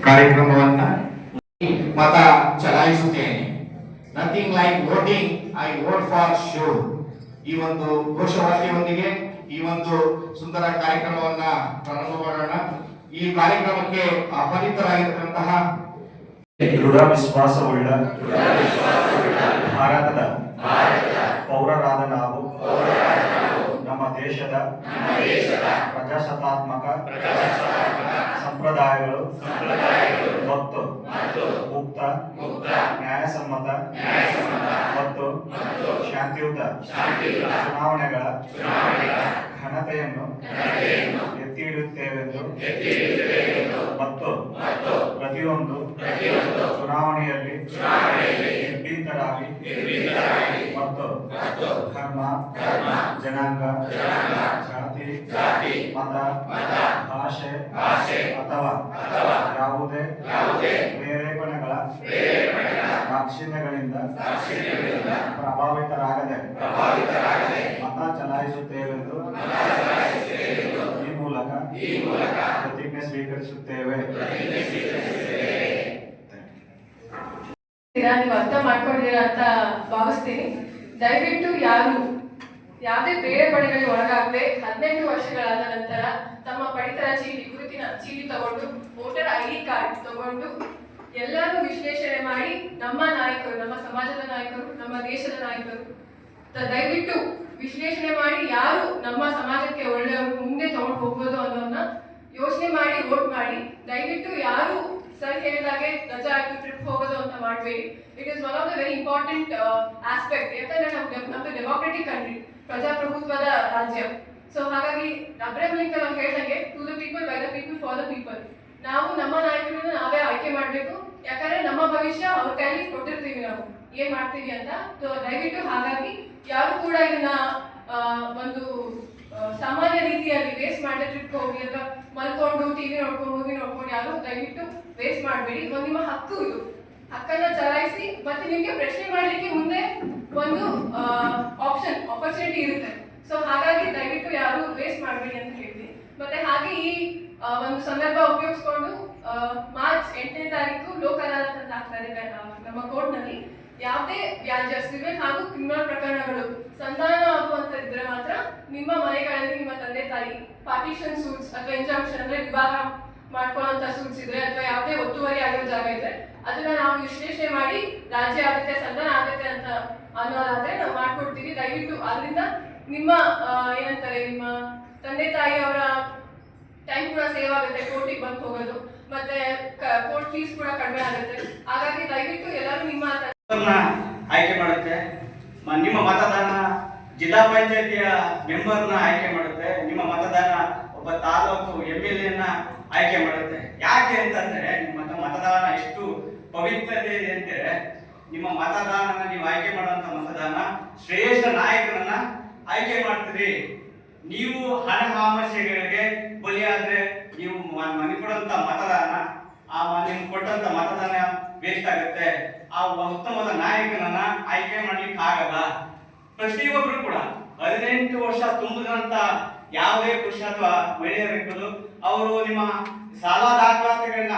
ಕಾರ್ಯಕ್ರಮವನ್ನ ಮತ ಚಲಾಯಿಸುತ್ತೇನೆ. Nothing like voting, I vote for sure. ಈ ಒಂದು ಘೋಷವಾಕ್ಯವೊಂದಿಗೆ ಈ ಒಂದು ಸುಂದರ ಕಾರ್ಯಕ್ರಮವನ್ನ ಪ್ರಾರಂಭ ಮಾಡೋಣ. ಈ ಕಾರ್ಯಕ್ರಮಕ್ಕೆ ಆಹ್ವಾನಿತರಾಗಿರುವಂತಹ ದೃಢ ವಿಶ್ವಾಸವುಳ್ಳ ಭಾರತದ ಪೌರರಾದ ನಾವು ನಮ್ಮ ದೇಶದ ಪ್ರಜಾಸತ್ತಾತ್ಮಕ ಸಂಪ್ರದಾಯಗಳು ಮತ್ತು ಮುಕ್ತ, ನ್ಯಾಯಸಮ್ಮತ ಮತ್ತು ಶಾಂತಿಯುತ ಚುನಾವಣೆಗಳ ಘನತೆಯನ್ನು ಎತ್ತಿ ಹಿಡಿಯುತ್ತೇವೆಂದು ಮತ್ತು ಪ್ರತಿಯೊಂದು ಚುನಾವಣೆಯಲ್ಲಿ ನಿರ್ಭೀತರಾಗಿ ಮತ್ತು ಧರ್ಮ, ಜನಾಂಗ, ಜಾತಿ, ಮತ, ಭಾಷೆ ಅಥವಾ ಯಾವುದೇ ಪ್ರೇರೇಪಣೆಗಳ ದಾಕ್ಷಿಣ್ಯಗಳಿಂದ ಪ್ರಭಾವಿತರಾಗದೆ ಮತ ಚಲಾಯಿಸುತ್ತೇವೆಂದು ಈ ಮೂಲಕ ಪ್ರತಿಜ್ಞೆ ಸ್ವೀಕರಿಸುತ್ತೇವೆ. ನೀವು ಅರ್ಥ ಮಾಡ್ಕೊಂಡಿದ್ದೀರಾ ಅಂತ ಭಾವಿಸ್ತೀನಿ. ದಯವಿಟ್ಟು ಯಾರು ಯಾವುದೇ ಪ್ರೇರೇಪಣೆಗಳಿಗೆ ಒಳಗಾಗದೆ 18 ವರ್ಷಗಳಾದ ನಂತರ ತಮ್ಮ ಪಡಿತರ ಚೀಟಿ, ಗುರುತಿನ ಚೀಟಿ ತಗೊಂಡು, ವೋಟರ್ ID ಕಾರ್ಡ್ ತಗೊಂಡು ಎಲ್ಲರೂ ವಿಶ್ಲೇಷಣೆ ಮಾಡಿ ನಮ್ಮ ನಾಯಕರು, ನಮ್ಮ ಸಮಾಜದ ನಾಯಕರು, ನಮ್ಮ ದೇಶದ ನಾಯಕರು ದಯವಿಟ್ಟು ವಿಶ್ಲೇಷಣೆ ಮಾಡಿ ಯಾರು ನಮ್ಮ ಸಮಾಜಕ್ಕೆ ಒಳ್ಳೆಯವರು ಮುಂದೆ ತಗೊಂಡು ಹೋಗ್ಬೋದು ಅನ್ನೋದನ್ನ ಯೋಚನೆ ಮಾಡಿ ವೋಟ್ ಮಾಡಿ. ದಯವಿಟ್ಟು ಯಾರು ಸರ್ ಹೇಳಿದಾಗೆ ರಜಾ ಆಯ್ತು ಟ್ರಿಪ್ ಹೋಗೋದು ಅಂತ ಮಾಡಬೇಡಿ. It is one of the very important aspect. ಯಾಕಂದ್ರೆ ನಮ್ದು ಡೆಮೋಕ್ರೆಟಿಕ್ ಕಂಟ್ರಿ, ಪ್ರಜಾಪ್ರಭುತ್ವದ ರಾಜ್ಯ. ಸೊ ಹಾಗಾಗಿ ಅಬ್ರಹಂ ಲಿಂಕನ್ ಅವ್ರು ಹೇಳಿದಂಗೆ to the people, by the people, for the people. ನಾವು ನಮ್ಮ ನಾಯಕರನ್ನ ನಾವೇ ಆಯ್ಕೆ ಮಾಡಬೇಕು. ಯಾಕಂದ್ರೆ ನಮ್ಮ ಭವಿಷ್ಯ ಅವ್ರ ಕೈಲಿ ಕೊಟ್ಟಿರ್ತೀವಿ, ನಾವು ಏನ್ ಮಾಡ್ತೀವಿ ಅಂತ. ಸೊ ದಯವಿಟ್ಟು ಹಾಗಾಗಿ ಯಾರು ಕೂಡ ಇದನ್ನ ಒಂದು ಸಾಮಾನ್ಯ ರೀತಿಯಲ್ಲಿ ವೇಸ್ಟ್ ಮಾಡದೆ ಟ್ರಿಪ್ ಹೋಗಿ ಅಥವಾ ಮಲ್ಕೊಂಡು ಟಿವಿ ನೋಡ್ಕೊಂಡು ಮೂವಿ ನೋಡ್ಕೊಂಡು ಯಾರು ದಯವಿಟ್ಟು ವೇಸ್ಟ್ ಮಾಡಬೇಡಿ. ಒಂದು ನಿಮ್ಮ ಹಕ್ಕು ಇದು. ಹಕ್ಕನ್ನ ಚಲಾಯಿಸಿ ಮತ್ತೆ ನಿಮ್ಗೆ ಪ್ರಶ್ನೆ ಮಾಡ್ಲಿಕ್ಕೆ ಮುಂದೆ ಒಂದು ಆಪರ್ಚುನಿಟಿ ಇರುತ್ತೆ. ಸೊ ಹಾಗಾಗಿ ದಯವಿಟ್ಟು ಯಾರು ವೇಸ್ಟ್ ಮಾಡಬೇಡಿ ಅಂತ ಹೇಳ್ತೀನಿ. ಮತ್ತೆ ಹಾಗೆ ಈ ಒಂದು ಸಂದರ್ಭ ಉಪಯೋಗಿಸ್ಕೊಂಡು ಮಾರ್ಚ್ 8ನೇ ತಾರೀಕು ಲೋಕ ಅದಾಲತ್ ಅಂತ ಆಗ್ತಾರೆ ನಮ್ಮ ಕೋರ್ಟ್ನಲ್ಲಿ. ಯಾವುದೇ ವ್ಯಾಜ್ಯ ಸಿವಿಲ್ ಹಾಗೂ ಕ್ರಿಮಿನಲ್ ಪ್ರಕರಣಗಳು ಸಂಧಾನ ಆಗುವಂತದ್ದಿದ್ರೆ ಮಾತ್ರ ನಿಮ್ಮ ಮನೆಗಳಲ್ಲಿ ನಿಮ್ಮ ತಂದೆ ತಾಯಿ ಪಾರ್ಟಿಷನ್ ಸೂಟ್ಸ್ ಅಥವಾ ಇಂಜಂಕ್ಷನ್ ಅಂದ್ರೆ ವಿಭಾಗ ಮಾಡ್ಕೊಳ್ಳುವಂತ ಸೂಟ್ಸ್ ಇದ್ರೆ ಅಥವಾ ಯಾವುದೇ ಒತ್ತುವರಿ ಆಗಿರೋ ಜಾಗ ಇದ್ರೆ ಅದನ್ನ ನಾವು ವಿಶ್ಲೇಷಣೆ ಮಾಡಿ ರಾಜ್ಯ ಆಗುತ್ತೆ ಸಂಧಾನ ಆಗುತ್ತೆ ಅಂತ ಅನ್ನೋದಾದ್ರೆ ನಾವು ಮಾಡ್ಕೊಡ್ತೀವಿ. ದಯವಿಟ್ಟು ಅದರಿಂದ ನಿಮ್ಮ ಏನಂತಾರೆ ನಿಮ್ಮ ತಂದೆ ತಾಯಿ ಅವರ ಟೈಮ್ ಕೂಡ ಸೇವ್ ಆಗುತ್ತೆ, ಕೋರ್ಟಿಗೆ ಬಂದು ಹೋಗೋದು ಮತ್ತೆ ಕೋರ್ಟ್ ಫೀಸ್ ಕೂಡ ಕಡಿಮೆ ಆಗುತ್ತೆ. ಹಾಗಾಗಿ ದಯವಿಟ್ಟು ಎಲ್ಲರೂ ನಿಮ್ಮ ಆಯ್ಕೆ ಮಾಡುತ್ತೆ. ನಿಮ್ಮ ಮತದಾನ ಜಿಲ್ಲಾ ಪಂಚಾಯತಿಯ ಮೆಂಬರ್ನ ಆಯ್ಕೆ ಮಾಡುತ್ತೆ. ನಿಮ್ಮ ಮತದಾನ ಒಬ್ಬ ತಾಲೂಕು MLA ಆಯ್ಕೆ ಮಾಡುತ್ತೆ. ಯಾಕೆ ಅಂತಂದ್ರೆ ನಿಮ್ಮ ಮತದಾನ ಎಷ್ಟು ಪವಿತ್ರತೆ ಇದೆ ಅಂದ್ರೆ ನಿಮ್ಮ ಮತದಾನ ನೀವು ಆಯ್ಕೆ ಮಾಡುವಂತ ಮತದಾನ ಶ್ರೇಷ್ಠ ನಾಯಕರನ್ನ ಆಯ್ಕೆ ಮಾಡ್ತೀರಿ. ನೀವು ಹಣ ಆಮಸ್ಯಗಳಿಗೆ ಬಲಿಯಾದ್ರೆ ನೀವು ಮನೆ ಕೊಡುವಂತ ಮತದಾನ ನಿಮ್ಗೆ ಕೊಟ್ಟಂತ ಮತದಾನ ವೇಸ್ಟ್ ಆಗುತ್ತೆ. ಆ ಉತ್ತಮವಾದ ನಾಯಕನನ್ನ ಆಯ್ಕೆ ಮಾಡ್ಲಿಕ್ಕೆ ಆಗಲ್ಲ. ಪ್ರತಿಯೊಬ್ಬರು ಕೂಡ 18 ವರ್ಷ ತುಂಬಿದಂತ ಯಾವುದೇ ಪುರುಷ ಅಥವಾ ಮಹಿಳೆಯರಿರ್ಬೋದು ಅವರು ನಿಮ್ಮ ಸಾಲ ದಾಖಲಾತಿಗಳನ್ನ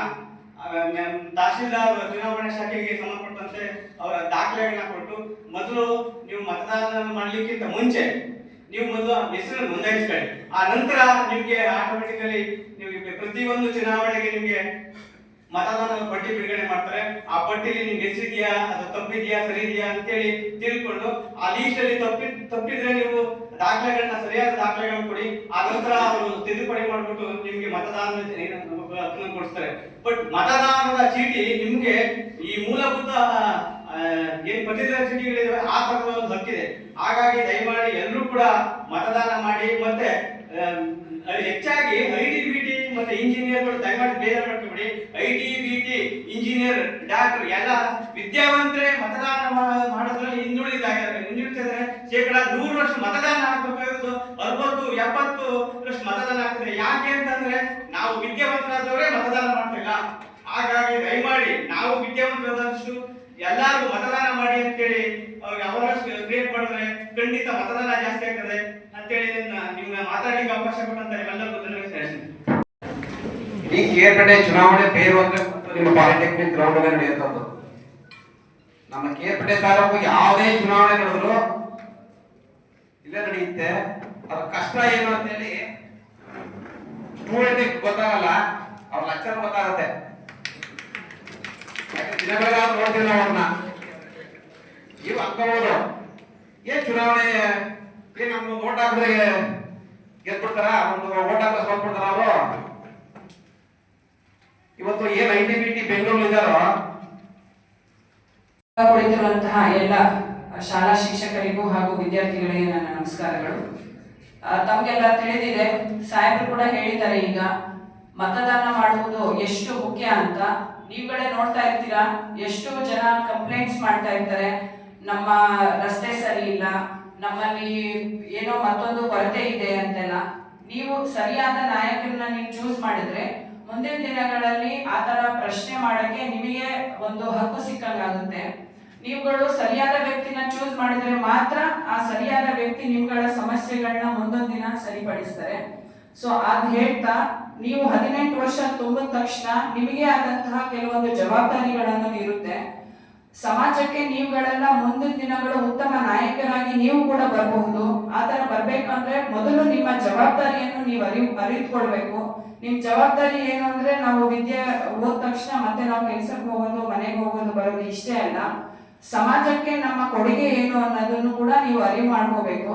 ತಹಶೀಲ್ದಾರ್ ಚುನಾವಣಾ ಶಾಖೆಗೆ ಸಂಬಂಧಪಟ್ಟಂತೆ ಅವರ ದಾಖಲೆಗಳನ್ನ ಕೊಟ್ಟು ಮೊದಲು ನೀವು ಮತದಾನ ಮಾಡ್ಲಿಕ್ಕಿಂತ ಮುಂಚೆ ನೀವು ಮೊದಲು ಹೆಸರನ್ನು ನೋಂದಾಯಿಸ್ಕೊಳ್ಳಿ. ಆ ನಂತರ ನಿಮ್ಗೆ ಆಟೋಮೆಟಿಕಲಿ ನಿಮಗೆ ಪ್ರತಿಯೊಂದು ಚುನಾವಣೆಗೆ ನಿಮ್ಗೆ ಮತದಾನ ಪಟ್ಟಿ ಬಿಡುಗಡೆ ಮಾಡ್ತಾರೆ. ಆ ಪಟ್ಟಿಲಿ ನಿಮ್ಗೆ ಹೆಸರಿದೆಯಾ ಅಥವಾ ತಪ್ಪಿದೆಯಾ ಸರಿ ಇದೆಯಾ ಅಂತೇಳಿ ತಿಳ್ಕೊಂಡು ಆ ಲೀಸ್ಟ್ ಅಲ್ಲಿ ತಪ್ಪಿದ್ರೆ ನೀವು ದಾಖಲೆಗಳನ್ನ ಸರಿಯಾದ ದಾಖಲೆಗಳನ್ನ ಕೊಡಿ. ಆ ನಂತರ ಅವರು ತಿದ್ದುಪಡಿ ಮಾಡ್ಬಿಟ್ಟು ನಿಮ್ಗೆ ಮತದಾನ ಕೊಡಿಸ್ತಾರೆ. ಬಟ್ ಮತದಾನದ ಚೀಟಿ ನಿಮ್ಗೆ ಈ ಮೂಲಭೂತ ಏನ್ ಪಟ್ಟಿತರ ಚೀಟಿಗಳಿವೆ ಆ ತರದ ಒಂದು ಹಕ್ಕಿದೆ. ಹಾಗಾಗಿ ದಯಮಾಡಿ ಎಲ್ಲರೂ ಕೂಡ ಮತದಾನ ಮಾಡಿ. ಮತ್ತೆ ಹೆಚ್ಚಾಗಿ ITBT ಮತ್ತೆ ಇಂಜಿನಿಯರ್ಗಳು ದಯಮಾಡಿ ಬೇಜಾರು ಮಾಡ್ಕೊಬೇಡಿ. ITBT ಇಂಜಿನಿಯರ್ ಡಾಕ್ಟರ್ ಎಲ್ಲ ವಿದ್ಯಾವಂತರೇ ಮತದಾನ ಮಾಡೋದ್ರಲ್ಲಿ ಹಿಂದುಳಿತಿದ್ದಾರೆ. 100% ಮತದಾನ ಆಗ್ಬೇಕಾಗಿರೋದು 60-70% ಮತದಾನ ಆಗ್ತದೆ. ಯಾಕೆ ಅಂತಂದ್ರೆ ನಾವು ವಿದ್ಯಾವಂತರಾದವರೇ ಮತದಾನ ಮಾಡ್ತಿಲ್ಲ. ಹಾಗಾಗಿ ದಯಮಾಡಿ ನಾವು ವಿದ್ಯಾವಂತರಾದಷ್ಟು ಎಲ್ಲಾರು ಮತದಾನ ಮಾಡಿ ಅಂತೇಳಿ ಅವ್ರಿಗೆ ಅವೇರ್ನೆಸ್ ಕ್ರಿಯೇಟ್ ಮಾಡಿದ್ರೆ ಖಂಡಿತ ಮತದಾನ ಜಾಸ್ತಿ ಆಗ್ತದೆ ಅಂತೇಳಿ ನಿಮ್ಗೆ ಮಾತಾಡ್ಲಿಕ್ಕೆ ಅವಕಾಶ ಕೊಟ್ಟಂತ ಎಲ್ಲರಿಗೂ ಧನ್ಯವಾದ. ಈ ಕೇರ್ಪೇಟೆ ಚುನಾವಣೆ ಬೇರು ಅಂದ್ರೆ ನಿಮ್ಮ ಪಾಲಿಟೆಕ್ನಿಕ್ ಗ್ರೌಂಡ್ ಅಲ್ಲಿ ನಡೆಯುವಂಥದ್ದು. ನಮ್ಮ ಕೇರ್ಪೇಟೆ ತಾಲೂಕು ಯಾವುದೇ ಚುನಾವಣೆ ನಡೆದ್ರು ಇಲ್ಲೇ ನಡೆಯುತ್ತೆ. ಅದ್ರ ಕಷ್ಟ ಏನು ಅಂತೇಳಿ ಸ್ಟೂಡೆಂಟ್ ಗೊತ್ತಾಗಲ್ಲ, ಅವ್ರ ಲೆಕ್ಚರ್ ಗೊತ್ತಾಗುತ್ತೆ. ದಿನಗಳ ನೋಡ್ತೀವಿ ಅವ್ರನ್ನ. ಇವು ಅನ್ಕೋಬಹುದು ಏನ್ ಚುನಾವಣೆ ಏನ್ ನಮ್ದು ಓಟ್ ಹಾಕಿದ್ರೆ ಗೆದ್ಬಿಡ್ತಾರ, ಒಂದು ಓಟ್ ಹಾಕಿದ್ರೆ ಸೋಲ್ಬಿಡ್ತಾರ ಅವರು. ಇವತ್ತು ಏನ್ ITBT ಬೆಂಗಳೂರು ಇದ್ದಾರೋ ಕುಳಿತಿರುವಂತಹ ಎಲ್ಲ ಶಾಲಾ ಶಿಕ್ಷಕರಿಗೂ ಹಾಗೂ ವಿದ್ಯಾರ್ಥಿಗಳಿಗೆ ನನ್ನ ನಮಸ್ಕಾರಗಳು. ತಮಗೆಲ್ಲ ತಿಳಿದಿದೆ, ಸಾಹೇಬರು ಕೂಡ ಹೇಳಿದ್ದಾರೆ ಈಗ ಮತದಾನ ಮಾಡುವುದು ಎಷ್ಟು ಮುಖ್ಯ ಅಂತ. ನೀವುಗಳೇ ನೋಡ್ತಾ ಇರ್ತೀರಾ, ಎಷ್ಟು ಜನ ಕಂಪ್ಲೇಂಟ್ಸ್ ಮಾಡ್ತಾ ಇರ್ತಾರೆ, ನಮ್ಮ ರಸ್ತೆ ಸರಿ ಇಲ್ಲ, ನಮ್ಮಲ್ಲಿ ಏನೋ ಮತ್ತೊಂದು ಕೊರತೆ ಇದೆ ಅಂತೆಲ್ಲ. ನೀವು ಸರಿಯಾದ ನಾಯಕರನ್ನ ನೀವು ಚೂಸ್ ಮಾಡಿದ್ರೆ ಮುಂದಿನ ದಿನಗಳಲ್ಲಿ ಆ ತರ ಪ್ರಶ್ನೆ ಮಾಡಕ್ಕೆ ನಿಮಗೆ ಒಂದು ಹಕ್ಕು ಸಿಕ್ಕಂಗಾಗುತ್ತೆ. ನೀವುಗಳು ಸರಿಯಾದ ವ್ಯಕ್ತಿನ ಚೂಸ್ ಮಾಡಿದ್ರೆ ಮಾತ್ರ ಆ ಸರಿಯಾದ ವ್ಯಕ್ತಿ ನಿಮ್ಗಳ ಸಮಸ್ಯೆಗಳನ್ನ ಮುಂದೊಂದು ದಿನ ಸರಿಪಡಿಸ್ತಾರೆ. ಸೊ ಅದ್ ಹೇಳ್ತಾ, ನೀವು 18 ವರ್ಷ ತುಂಬಿದ ತಕ್ಷಣ ನಿಮಗೆ ಆದಂತಹ ಕೆಲವೊಂದು ಜವಾಬ್ದಾರಿಗಳನ್ನು ಇರುತ್ತೆ. ಸಮಾಜಕ್ಕೆ ನೀವುಗಳೆಲ್ಲ ಮುಂದಿನ ದಿನಗಳು ಉತ್ತಮ ನಾಯಕರಾಗಿ ನೀವು ಕೂಡ ಬರಬಹುದು. ಆತರ ಬರ್ಬೇಕಂದ್ರೆ ಮೊದಲು ನಿಮ್ಮ ಜವಾಬ್ದಾರಿಯನ್ನು ನೀವು ಅರಿತುಕೊಳ್ಬೇಕು. ನಿಮ್ ಜವಾಬ್ದಾರಿ ಏನು ಅಂದ್ರೆ ನಾವು ವಿದ್ಯೆ ಓದ ತಕ್ಷಣ ಮತ್ತೆ ನಾವು ಕೆಲ್ಸಕ್ಕೆ ಹೋಗೋದು, ಮನೆಗೆ ಹೋಗೋದು ಬರೋದು ಇಷ್ಟೇ ಅಲ್ಲ, ಸಮಾಜಕ್ಕೆ ನಮ್ಮ ಕೊಡುಗೆ ಏನು ಅನ್ನೋದನ್ನು ಕೂಡ ನೀವು ಅರಿವು ಮಾಡ್ಕೋಬೇಕು.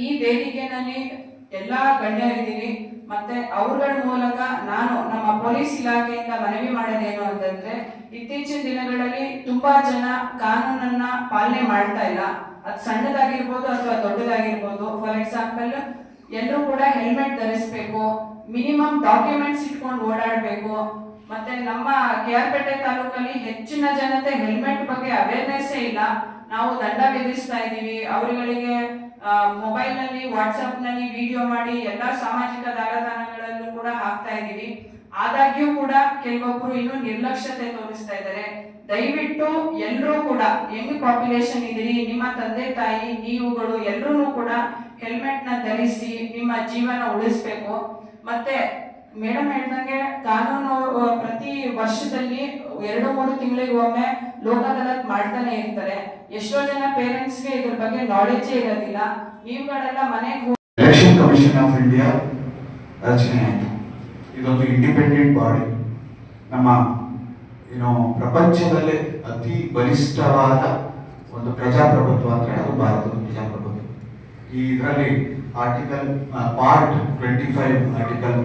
ಈ ವೇದಿಕೆನಲ್ಲಿ ಎಲ್ಲಾ ಗಣ್ಯರಿದ್ದೀರಿ. ಮತ್ತೆ ಅವ್ರಗಳ ಮೂಲಕ ನಾನು ನಮ್ಮ ಪೊಲೀಸ್ ಇಲಾಖೆಯಿಂದ ಮನವಿ ಮಾಡೋದೇನು ಅಂತಂದ್ರೆ, ಇತ್ತೀಚಿನ ದಿನಗಳಲ್ಲಿ ತುಂಬಾ ಜನ ಕಾನೂನನ್ನ ಪಾಲನೆ ಮಾಡ್ತಾ ಇಲ್ಲ. ಅದು ಸಣ್ಣದಾಗಿರ್ಬೋದು ಅಥವಾ ದೊಡ್ಡದಾಗಿರ್ಬೋದು. ಫಾರ್ ಎಕ್ಸಾಂಪಲ್, ಎಲ್ಲರೂ ಕೂಡ ಹೆಲ್ಮೆಟ್ ಧರಿಸ್ಬೇಕು, ಮಿನಿಮಮ್ ಡಾಕ್ಯುಮೆಂಟ್ಸ್ ಇಟ್ಕೊಂಡು ಓಡಾಡ್ಬೇಕು. ಮತ್ತೆ ನಮ್ಮ KRಪೇಟೆ ತಾಲೂಕಲ್ಲಿ ಹೆಚ್ಚಿನ ಜನತೆ ಹೆಲ್ಮೆಟ್ ಬಗ್ಗೆ ಅವೇರ್ನೆಸ್ ಇಲ್ಲ. ನಾವು ದಂಡ ವಿಧಿಸ್ತಾ ಇದೀವಿ. ಅವರುಗಳಿಗೆ ಮೊಬೈಲ್ ನಲ್ಲಿ, ವಾಟ್ಸ್ಆಪ್ ನಲ್ಲಿ ವಿಡಿಯೋ ಮಾಡಿ ಎಲ್ಲಾ ಸಾಮಾಜಿಕ ಜಾಲತಾಣಗಳಲ್ಲೂ ಕೂಡ ಹಾಕ್ತಾ ಇದೀವಿ. ಆದಾಗ್ಯೂ ಕೂಡ ಕೆಲವೊಬ್ರು ಇನ್ನೂ ನಿರ್ಲಕ್ಷ್ಯತೆ ತೋರಿಸ್ತಾ ಇದ್ದಾರೆ. ದಯವಿಟ್ಟು ಎಲ್ಲರೂ ಕೂಡ ಯಂಗ್ ಪಾಪ್ಯುಲೇಷನ್ ಇದ್ದೀರಿ, ನಿಮ್ಮ ತಂದೆ ತಾಯಿ ನೀವುಗಳು ಎಲ್ಲರೂ ಕೂಡ ಹೆಲ್ಮೆಟ್ ನ ಧರಿಸಿ ನಿಮ್ಮ ಜೀವನ ಉಳಿಸ್ಬೇಕು. ಮತ್ತೆ ಮೇಡಮ್ ಹೇಳ್ದಂಗೆ ಕಾನೂನು ಪ್ರತಿ ವರ್ಷದಲ್ಲಿ 2-3 ತಿಂಗಳಿಗೆ ಒಮ್ಮೆ ಲೋಕ್ ಅದಾಲತ್ ಮಾಡ್ತಾನೆ ಇರ್ತಾರೆ. ಎಷ್ಟೋ ಜನ ಪೇರೆಂಟ್ಸ್ಗೆ ಇದ್ರ ಬಗ್ಗೆ ನಾಲೆಡ್ಜೇ ಇರೋದಿಲ್ಲ. ನೀವುಗಳೆಲ್ಲ ಮನೆಗೆ ಎಲೆಕ್ಷನ್ ಕಮಿಷನ್ ಆಫ್ ಇಂಡಿಯಾ ರಚನೆ ಆಯಿತು. ಇದೊಂದು ಇಂಡಿಪೆಂಡೆಂಟ್ ಬಾಡಿ. ನಮ್ಮ ಪ್ರಪಂಚದಲ್ಲೇ ಅತಿ ಬಲಿಷ್ಠವಾದ ಒಂದು ಪ್ರಜಾಪ್ರಭುತ್ವ ಅಂದರೆ ಅದು ಭಾರತದ ಪ್ರಜಾಪ್ರಭುತ್ವ. ಈ ಇದರಲ್ಲಿ ಆರ್ಟಿಕಲ್ ಪಾರ್ಟ್ 25 ಆರ್ಟಿಕಲ್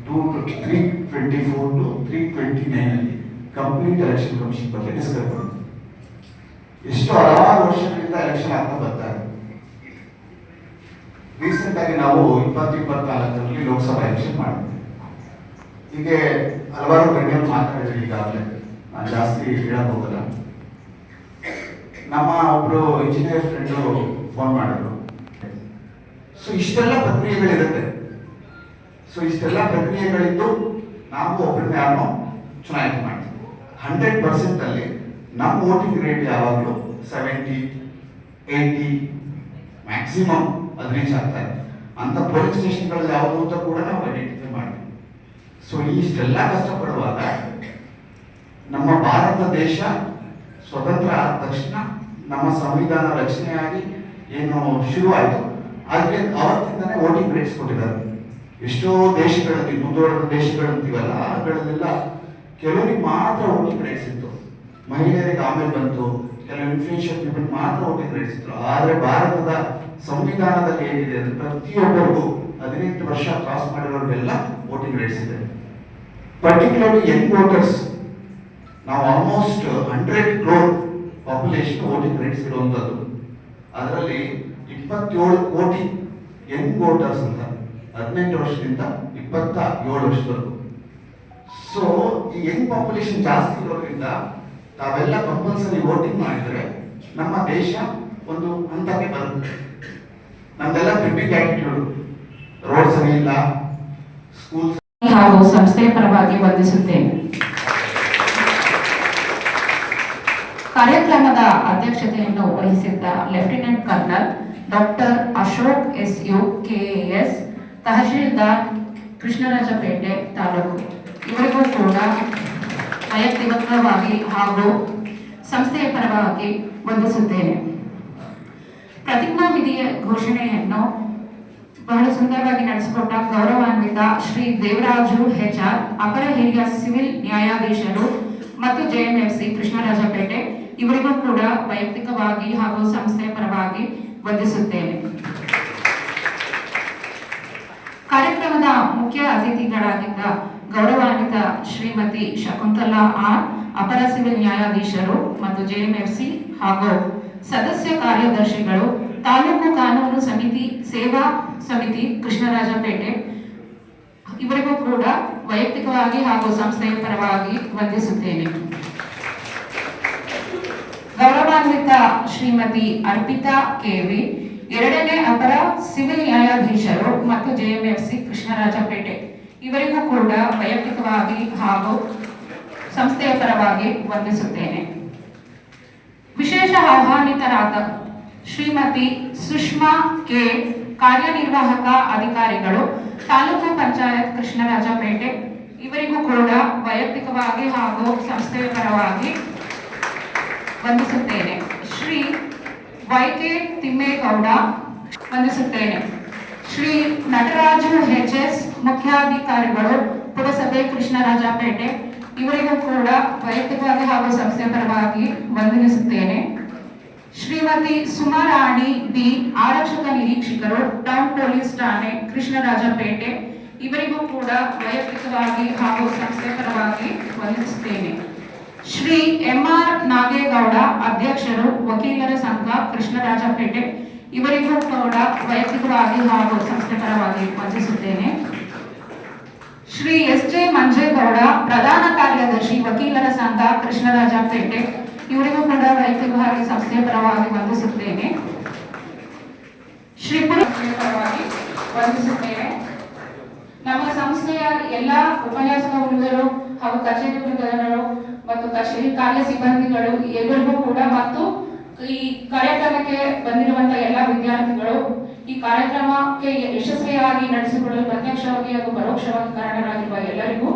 324 to 329 ಅಲ್ಲಿ ಕಂಪ್ಲೀಟ್ ಎಲೆಕ್ಷನ್ ಕಮಿಷನ್ ಬಗ್ಗೆ ಡಿಸ್ಕಸ್ ಮಾಡುತ್ತೆ. ಎಷ್ಟು ಹಲವಾರು ವರ್ಷಗಳಿಂದ ಎಲೆಕ್ಷನ್ ಆಗ್ತಾ ಬರ್ತಾರೆ. ರೀಸೆಂಟ್ ಆಗಿ ನಾವು 2024ರಲ್ಲಿ ಲೋಕಸಭಾ ಎಲೆಕ್ಷನ್ ಮಾಡಿದ್ವಿ. ಹೀಗೆ ಹಲವಾರು ಗಣ್ಯರು ಮಾತಾಡಿದ್ರು. ಈಗಾಗಲೇ ನಾನು ಜಾಸ್ತಿ ಹೇಳಕ್ ಹೋಗಲ್ಲ. ನಮ್ಮ ಒಬ್ರು ಇಂಜಿನಿಯರ್ ಫ್ರೆಂಡು ಫೋನ್ ಮಾಡಿದ್ರು. ಸೊ ಇಷ್ಟೆಲ್ಲ ಪ್ರಕ್ರಿಯೆಗಳಿರುತ್ತೆ. ಸೊ ಇಷ್ಟೆಲ್ಲ ಪ್ರಕ್ರಿಯೆಗಳಿದ್ದು ನಾವು ಒಬ್ಬರನ್ನ ಯಾರನ್ನೋ ಚುನಾವಣೆ ಮಾಡ್ತೀವಿ. 100% ಅಲ್ಲಿ ನಮ್ಮ ವೋಟಿಂಗ್ ರೇಟ್ ಯಾವಾಗಲೂ 70-80 ಮ್ಯಾಕ್ಸಿಮಮ್ ಅದು ರೀಚ್ ಆಗ್ತಾರೆ. ಅಂತ ಪೊಲೀಸ್ ಸ್ಟೇಷನ್ಗಳು ಯಾವುದು ಅಂತ ಕೂಡ ನಾವು ಐಡೆಂಟಿಫೈ ಮಾಡ್ತೀವಿ. ಸೊ ಇಷ್ಟೆಲ್ಲ ಕಷ್ಟಪಡುವಾಗ ನಮ್ಮ ಭಾರತ ದೇಶ ಸ್ವತಂತ್ರ ಆದ ತಕ್ಷಣ ನಮ್ಮ ಸಂವಿಧಾನ ರಚನೆಯಾಗಿ ಏನು ಶುರು ಆಯಿತು, ಅದಕ್ಕೆ ಅವತ್ತಿಂದನೇ ವೋಟಿಂಗ್ ರೇಟ್ಸ್ ಕೊಟ್ಟಿದ್ದಾರೆ. ಎಷ್ಟೋ ದೇಶಗಳಲ್ಲಿ, ಮುಂದುವರೆದ ದೇಶಗಳಂತೀವಲ್ಲ, ಅವುಗಳಲ್ಲೆಲ್ಲ ಕೆಲವರಿಗೆ ಮಾತ್ರ ವೋಟಿಂಗ್ ರೇಟ್ಸ್ ಇತ್ತು, ಮಹಿಳೆಯರಿಗೆ ಆಮೇಲೆ ಬಂತು, ಕೆಲವು ಇನ್ಫ್ಲೂಯೆನ್ಷಿಯಲ್ ಪೀಪಲ್ ಮಾತ್ರ ವೋಟಿಂಗ್ ರೇಟ್ಸ್ ಇತ್ತು. ಆದರೆ ಭಾರತದ ಸಂವಿಧಾನದಲ್ಲಿ ಏನಿದೆ ಅಂದ್ರೆ ಪ್ರತಿಯೊಬ್ಬರಿಗೂ 18 ವರ್ಷ ಕ್ರಾಸ್ ಮಾಡಿರೋರಿಗೆಲ್ಲ ವೋಟಿಂಗ್ ರೇಟ್ಸ್ ಇದೆ. ಪರ್ಟಿಕ್ಯುಲರ್ಲಿ ಯಂಗ್ ವೋಟರ್ಸ್, ನಾವು almost 100 crore population voting rates ಇರುವಂಥದ್ದು. ಅದರಲ್ಲಿ 27 ಕೋಟಿ ಯಂಗ್ ವೋಟರ್ಸ್ ಅಂತ 18 ವರ್ಷದಿಂದ 27 ವರ್ಷದವರೆಗೂ. ಸೊ ಈ ಯಂಗ್ ಪಾಪ್ಯುಲೇಷನ್ ಜಾಸ್ತಿ ಇರೋದ್ರಿಂದ ತಾವೆಲ್ಲ ಕಂಪಲ್ಸರಿ ವೋಟಿಂಗ್ ಮಾಡಿದರೆ ನಮ್ಮ ದೇಶ ಒಂದು ಹಂತಕ್ಕೆ ಬರುತ್ತೆ. ನಮ್ದೆಲ್ಲ ಕ್ರಿಟಿಕ್ ಆಟಿಟ್ಯೂಡ್, ರೋಡ್ ಸರಿ ಇಲ್ಲ, ಸ್ಕೂಲ್ ಹಾಗೂ ಸಂಸ್ಥೆಯ ಪರವಾಗಿ ವಂದಿಸುತ್ತೇನೆ. ಕಾರ್ಯಕ್ರಮದ ಅಧ್ಯಕ್ಷತೆಯನ್ನು ವಹಿಸಿದ್ದ lieutenant colonel doctor Ashok SU KAS, tahsildar Krishnarajapete taluk, ಇವರಿಗೂ ಕೂಡ ವೈಯಕ್ತಿಕವಾಗಿ ಹಾಗೂ ಸಂಸ್ಥೆಯ ಪರವಾಗಿ ವಂದಿಸುತ್ತೇನೆ. ಪ್ರತಿಜ್ಞಾವಿಧಿಯ ಘೋಷಣೆಯನ್ನು ಬಹಳ ಸುಂದರವಾಗಿ ನಡೆಸಿಕೊಟ್ಟ ಗೌರವಾನ್ವಿತ ಶ್ರೀ ದೇವರಾಜು HR, ಅಪರ ಹಿರಿಯ ಸಿವಿಲ್ ನ್ಯಾಯಾಧೀಶರು ಮತ್ತು JMFC ಕೃಷ್ಣರಾಜಪೇಟೆ, ಇವರಿಗೂ ಕೂಡ ವೈಯಕ್ತಿಕವಾಗಿ ಹಾಗೂ ಸಂಸ್ಥೆಯ ಪರವಾಗಿ ವಂದಿಸುತ್ತೇನೆ. ಕಾರ್ಯಕ್ರಮದ ಮುಖ್ಯ ಅತಿಥಿಗಳಾಗಿದ್ದ ಗೌರವಾನ್ವಿತ ಶ್ರೀಮತಿ ಶಕುಂತಲಾ R, ಅಪರ ಸಿವಿಲ್ ನ್ಯಾಯಾಧೀಶರು ಮತ್ತು JMFC ಹಾಗೂ ಸದಸ್ಯ ಕಾರ್ಯದರ್ಶಿಗಳು, ತಾಲೂಕು ಕಾನೂನು ಸಮಿತಿ ಸೇವಾ ಸಮಿತಿ ಕೃಷ್ಣರಾಜಪೇಟೆ, ಇವರಿಗೂ ಕೂಡ ವೈಯಕ್ತಿಕವಾಗಿ ಹಾಗೂ ಸಂಸ್ಥೆಯ ಪರವಾಗಿ ವಂದಿಸುತ್ತೇನೆ. ಗೌರವಾನ್ವಿತ ಶ್ರೀಮತಿ ಅರ್ಪಿತಾ KV, 2ನೇ ಅಪರ ಸಿವಿಲ್ ನ್ಯಾಯಾಧೀಶರು ಮತ್ತು JMFC ಕೃಷ್ಣರಾಜಪೇಟೆ, ಇವರಿಗೂ ಕೂಡ ವೈಯಕ್ತಿಕವಾಗಿ ಹಾಗೂ ಸಂಸ್ಥೆಯ ಪರವಾಗಿ ವಂದಿಸುತ್ತೇನೆ. ವಿಶೇಷ ಆಹ್ವಾನಿತರಾದ ಶ್ರೀಮತಿ ಸುಷ್ಮಾ K, ಕಾರ್ಯನಿರ್ವಾಹಕ ಅಧಿಕಾರಿಗಳು, ತಾಲೂಕು ಪಂಚಾಯತ್ ಕೃಷ್ಣರಾಜಪೇಟೆ, ಇವರಿಗೂ ಕೂಡ ವೈಯಕ್ತಿಕವಾಗಿ ಹಾಗೂ ಸಂಸ್ಥೆಯ ಪರವಾಗಿ ವಂದಿಸುತ್ತೇನೆ. ಶ್ರೀ YK ತಿಮ್ಮೇಗೌಡ ವಂದಿಸುತ್ತೇನೆ. ಶ್ರೀ ನಟರಾಜು HS, ಮುಖ್ಯಾಧಿಕಾರಿಗಳು, ಪುರಸಭೆ ಕೃಷ್ಣರಾಜಪೇಟೆ, ಇವರಿಗೂ ಕೂಡ ವೈಯಕ್ತಿಕವಾಗಿ ಹಾಗೂ ಸಂಸ್ಥೆಯ ಪರವಾಗಿ ವಂದಿಸುತ್ತೇನೆ. ಶ್ರೀಮತಿ ಸುಮಾರಾಣಿ B, ಆರಕ್ಷಕ ನಿರೀಕ್ಷಕರು, ಟೌನ್ ಪೊಲೀಸ್ ಠಾಣೆ ಕೃಷ್ಣರಾಜಪೇಟೆ, ಇವರಿಗೂ ಕೂಡ ವೈಯಕ್ತಿಕವಾಗಿ ಹಾಗೂ ಸಂಸ್ಥೆಯ ಪರವಾಗಿ ವಂದಿಸುತ್ತೇನೆ. ಶ್ರೀ MR ನಾಗೇಗೌಡ, ಅಧ್ಯಕ್ಷರು, ವಕೀಲರ ಸಂಘ ಕೃಷ್ಣರಾಜಪೇಟೆ, ಇವರಿಗೂ ಕೂಡ ವೈಯಕ್ತಿಕವಾಗಿ ಹಾಗೂ ಸಂಸ್ಥೆ ಪರವಾಗಿ ವಂದಿಸುತ್ತೇನೆ. ಶ್ರೀ SJ ಮಂಜೇಗೌಡ, ಪ್ರಧಾನ ಕಾರ್ಯದರ್ಶಿ, ವಕೀಲರ ಸಂಘ ಕೃಷ್ಣರಾಜಪೇಟೆ, ಇವರಿಗೂ ಕೂಡ ವೈಯಕ್ತಿಕವಾಗಿ ಸಂಸ್ಥೆಯ ಪರವಾಗಿ ವಂದಿಸುತ್ತೇನೆ. ಶ್ರೀ ಪುರ ಪರವಾಗಿ ವಂದಿಸುತ್ತೇನೆ. ನಮ್ಮ ಸಂಸ್ಥೆಯ ಎಲ್ಲ ಉಪನ್ಯಾಸಕ ವೃಂದರು ಹಾಗೂ ಕಚೇರಿ ವೃಂದರು ಮತ್ತು ಕಚೇರಿ ಕಾರ್ಯ ಸಿಬ್ಬಂದಿಗಳು ಎಲ್ಲರಿಗೂ ಕೂಡ ಮತ್ತು ಈ ಕಾರ್ಯಕ್ರಮಕ್ಕೆ ಬಂದಿರುವಂತಹ ಎಲ್ಲ ವಿದ್ಯಾರ್ಥಿಗಳು ಈ ಕಾರ್ಯಕ್ರಮಕ್ಕೆ ಯಶಸ್ವಿಯಾಗಿ ನಡೆಸಿಕೊಳ್ಳಲು ಪ್ರತ್ಯಕ್ಷವಾಗಿ ಹಾಗೂ ಪರೋಕ್ಷವಾಗಿ ಕಾರಣರಾಗಿರುವ ಎಲ್ಲರಿಗೂ